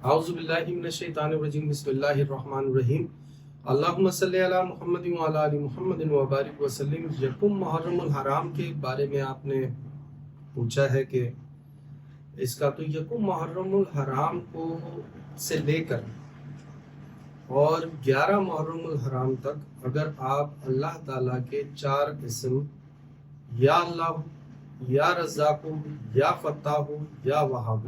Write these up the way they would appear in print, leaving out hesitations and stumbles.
اعوذ باللہ من الشیطان الرجیم بسم اللہ الرحمن الرحیم اللہم صلی علی محمد وعلی آل محمد وبارک وسلم۔ یکم محرم الحرام کے بارے میں آپ نے پوچھا ہے کہ اس کا تو یکم محرم الحرام کو سے لے کر اور 11 محرم الحرام تک اگر آپ اللہ تعالیٰ کے 4 اسم یا اللہ، یا رزاق، یا فتاح، یا وہاب،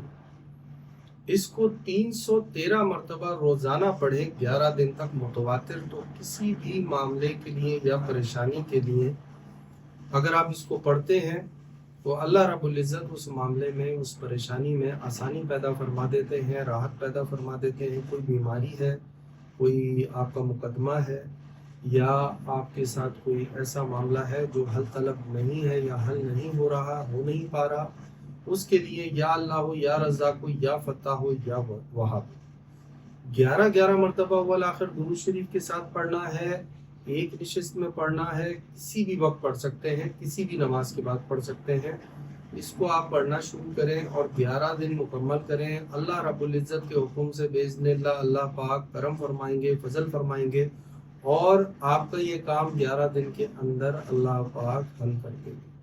اس کو 313 مرتبہ روزانہ پڑھیں 11 دن تک متواتر، تو کسی بھی معاملے کے لیے یا پریشانی کے لیے اگر آپ اس کو پڑھتے ہیں تو اللہ رب العزت اس معاملے میں، اس پریشانی میں آسانی پیدا فرما دیتے ہیں، راحت پیدا فرما دیتے ہیں۔ کوئی بیماری ہے، کوئی آپ کا مقدمہ ہے، یا آپ کے ساتھ کوئی ایسا معاملہ ہے جو حل طلب نہیں ہے یا حل نہیں ہو رہا، ہو نہیں پا رہا، اس کے لیے یا اللہ ہو، یا رزاق ہو، یا فتح ہو، یا وہاب 11 مرتبہ والآخر درود شریف کے ساتھ پڑھنا ہے۔ ایک نشست میں پڑھنا ہے، کسی بھی وقت پڑھ سکتے ہیں، کسی بھی نماز کے بعد پڑھ سکتے ہیں۔ اس کو آپ پڑھنا شروع کریں اور 11 دن مکمل کریں۔ اللہ رب العزت کے حکم سے باذن اللہ، اللہ پاک کرم فرمائیں گے، فضل فرمائیں گے، اور آپ کا یہ کام 11 دن کے اندر اللہ پاک حل کر دیں گے۔